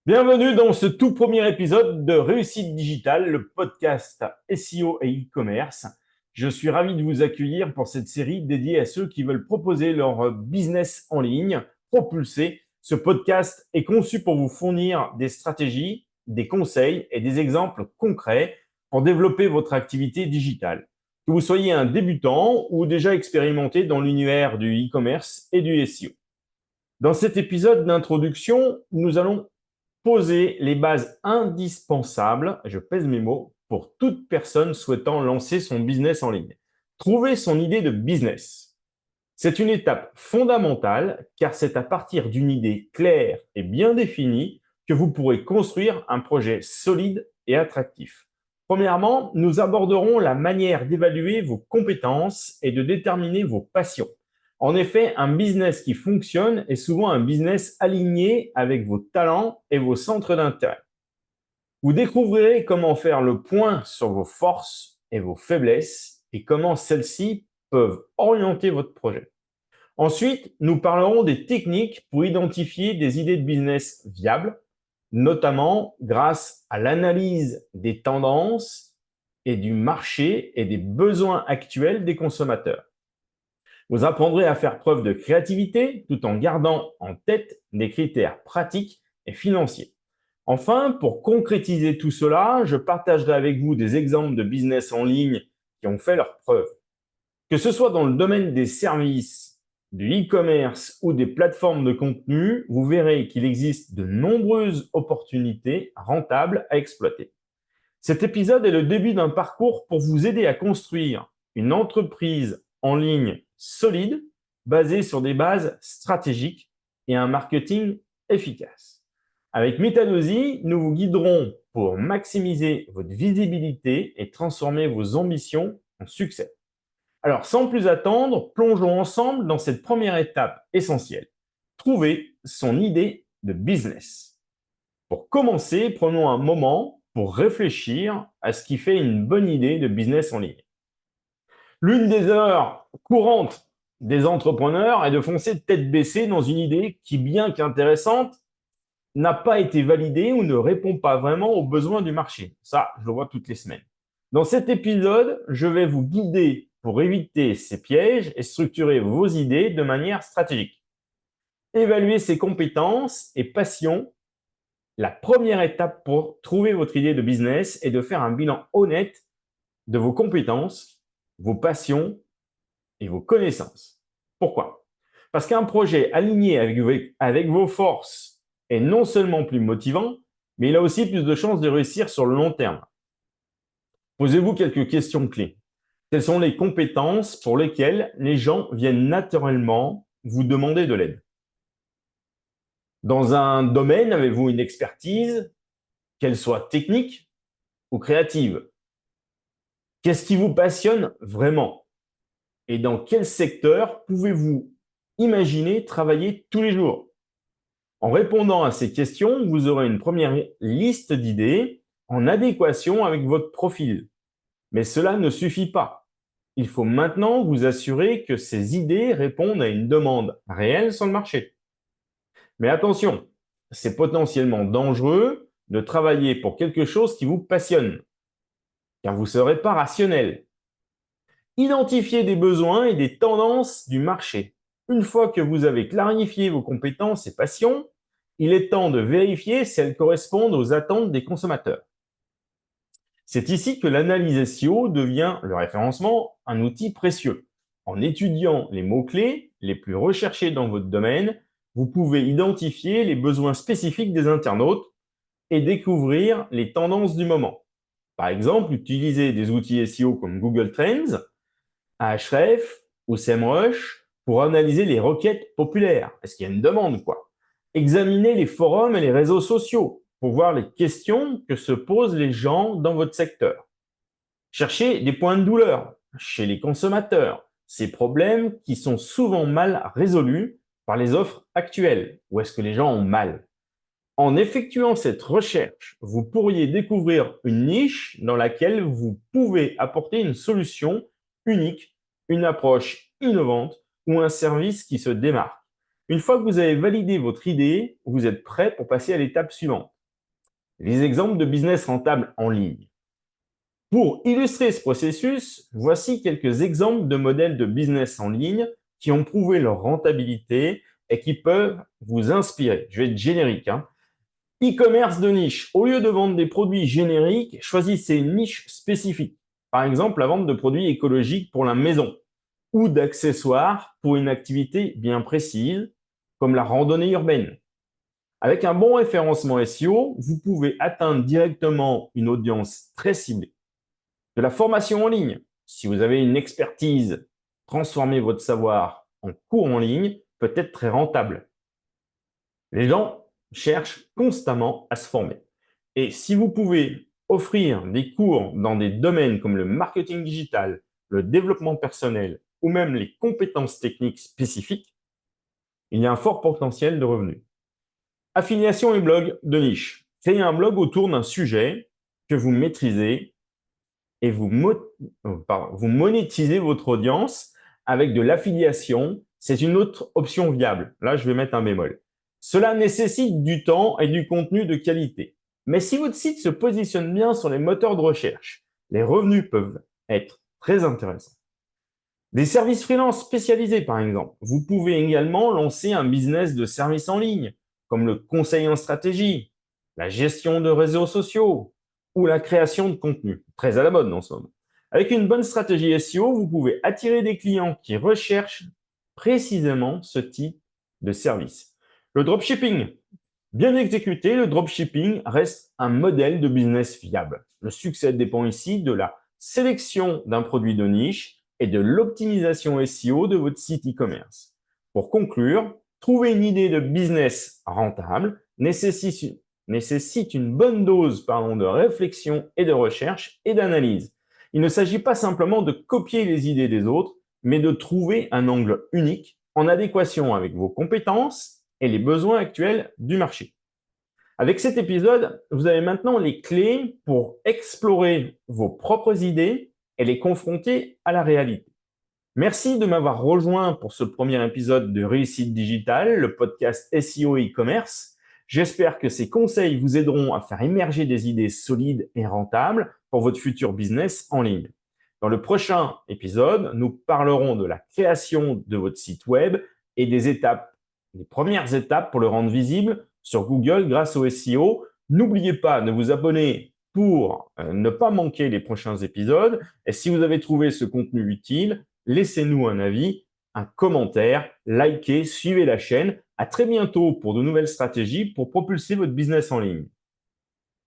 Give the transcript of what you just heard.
Bienvenue dans ce tout premier épisode de Réussite Digitale, le podcast SEO et e-commerce. Je suis ravi de vous accueillir pour cette série dédiée à ceux qui veulent proposer leur business en ligne, propulsé. Ce podcast est conçu pour vous fournir des stratégies, des conseils et des exemples concrets pour développer votre activité digitale. Que vous soyez un débutant ou déjà expérimenté dans l'univers du e-commerce et du SEO. Dans cet épisode d'introduction, nous allons poser les bases indispensables, je pèse mes mots, pour toute personne souhaitant lancer son business en ligne. Trouver son idée de business. C'est une étape fondamentale car c'est à partir d'une idée claire et bien définie que vous pourrez construire un projet solide et attractif. Premièrement, nous aborderons la manière d'évaluer vos compétences et de déterminer vos passions. En effet, un business qui fonctionne est souvent un business aligné avec vos talents et vos centres d'intérêt. Vous découvrirez comment faire le point sur vos forces et vos faiblesses et comment celles-ci peuvent orienter votre projet. Ensuite, nous parlerons des techniques pour identifier des idées de business viables, notamment grâce à l'analyse des tendances et du marché et des besoins actuels des consommateurs. Vous apprendrez à faire preuve de créativité tout en gardant en tête des critères pratiques et financiers. Enfin, pour concrétiser tout cela, je partagerai avec vous des exemples de business en ligne qui ont fait leurs preuves. Que ce soit dans le domaine des services, du e-commerce ou des plateformes de contenu, vous verrez qu'il existe de nombreuses opportunités rentables à exploiter. Cet épisode est le début d'un parcours pour vous aider à construire une entreprise en ligne solide, basée sur des bases stratégiques et un marketing efficace. Avec Metadosi, nous vous guiderons pour maximiser votre visibilité et transformer vos ambitions en succès. Alors, sans plus attendre, plongeons ensemble dans cette première étape essentielle. Trouver son idée de business. Pour commencer, prenons un moment pour réfléchir à ce qui fait une bonne idée de business en ligne. L'une des erreurs courantes des entrepreneurs est de foncer tête baissée dans une idée qui, bien qu'intéressante, n'a pas été validée ou ne répond pas vraiment aux besoins du marché. Ça, je le vois toutes les semaines. Dans cet épisode, je vais vous guider pour éviter ces pièges et structurer vos idées de manière stratégique. Évaluer ses compétences et passions. La première étape pour trouver votre idée de business est de faire un bilan honnête de vos compétences, vos passions et vos connaissances. Pourquoi? Parce qu'un projet aligné avec vos forces est non seulement plus motivant, mais il a aussi plus de chances de réussir sur le long terme. Posez-vous quelques questions clés. Quelles sont les compétences pour lesquelles les gens viennent naturellement vous demander de l'aide? Dans un domaine, avez-vous une expertise, qu'elle soit technique ou créative? Qu'est-ce qui vous passionne vraiment? Et dans quel secteur pouvez-vous imaginer travailler tous les jours? En répondant à ces questions, vous aurez une première liste d'idées en adéquation avec votre profil. Mais cela ne suffit pas. Il faut maintenant vous assurer que ces idées répondent à une demande réelle sur le marché. Mais attention, c'est potentiellement dangereux de travailler pour quelque chose qui vous passionne, car vous ne serez pas rationnel. Identifiez des besoins et des tendances du marché. Une fois que vous avez clarifié vos compétences et passions, il est temps de vérifier si elles correspondent aux attentes des consommateurs. C'est ici que l'analyse SEO devient, le référencement, un outil précieux. En étudiant les mots-clés les plus recherchés dans votre domaine, vous pouvez identifier les besoins spécifiques des internautes et découvrir les tendances du moment. Par exemple, utilisez des outils SEO comme Google Trends, Ahrefs ou SEMrush pour analyser les requêtes populaires. Est-ce qu'il y a une demande, quoi? Examinez les forums et les réseaux sociaux pour voir les questions que se posent les gens dans votre secteur. Cherchez des points de douleur chez les consommateurs, ces problèmes qui sont souvent mal résolus par les offres actuelles. Où est-ce que les gens ont mal? En effectuant cette recherche, vous pourriez découvrir une niche dans laquelle vous pouvez apporter une solution unique, une approche innovante ou un service qui se démarque. Une fois que vous avez validé votre idée, vous êtes prêt pour passer à l'étape suivante. Les exemples de business rentables en ligne. Pour illustrer ce processus, voici quelques exemples de modèles de business en ligne qui ont prouvé leur rentabilité et qui peuvent vous inspirer. Je vais être générique. E-commerce de niche. Au lieu de vendre des produits génériques, choisissez une niche spécifique. Par exemple, la vente de produits écologiques pour la maison ou d'accessoires pour une activité bien précise, comme la randonnée urbaine. Avec un bon référencement SEO, vous pouvez atteindre directement une audience très ciblée. De la formation en ligne. Si vous avez une expertise, transformer votre savoir en cours en ligne peut être très rentable. Les gens cherchent constamment à se former. Et si vous pouvez offrir des cours dans des domaines comme le marketing digital, le développement personnel ou même les compétences techniques spécifiques, il y a un fort potentiel de revenus. Affiliation et blog de niche. Créez un blog autour d'un sujet que vous maîtrisez et vous monétisez votre audience avec de l'affiliation. C'est une autre option viable. Là, je vais mettre un bémol. Cela nécessite du temps et du contenu de qualité. Mais si votre site se positionne bien sur les moteurs de recherche, les revenus peuvent être très intéressants. Des services freelance spécialisés, par exemple. Vous pouvez également lancer un business de services en ligne, comme le conseil en stratégie, la gestion de réseaux sociaux ou la création de contenu. Très à la mode en somme. Avec une bonne stratégie SEO, vous pouvez attirer des clients qui recherchent précisément ce type de service. Le dropshipping. Bien exécuté, le dropshipping reste un modèle de business viable. Le succès dépend ici de la sélection d'un produit de niche et de l'optimisation SEO de votre site e-commerce. Pour conclure, trouver une idée de business rentable nécessite une bonne dose de réflexion et de recherche et d'analyse. Il ne s'agit pas simplement de copier les idées des autres, mais de trouver un angle unique en adéquation avec vos compétences et les besoins actuels du marché. Avec cet épisode, vous avez maintenant les clés pour explorer vos propres idées et les confronter à la réalité. Merci de m'avoir rejoint pour ce premier épisode de Réussite Digitale, le podcast SEO et e-commerce. J'espère que ces conseils vous aideront à faire émerger des idées solides et rentables pour votre futur business en ligne. Dans le prochain épisode, nous parlerons de la création de votre site web et des premières étapes pour le rendre visible sur Google grâce au SEO. N'oubliez pas de vous abonner pour ne pas manquer les prochains épisodes. Et si vous avez trouvé ce contenu utile, laissez-nous un avis, un commentaire, likez, suivez la chaîne. À très bientôt pour de nouvelles stratégies pour propulser votre business en ligne.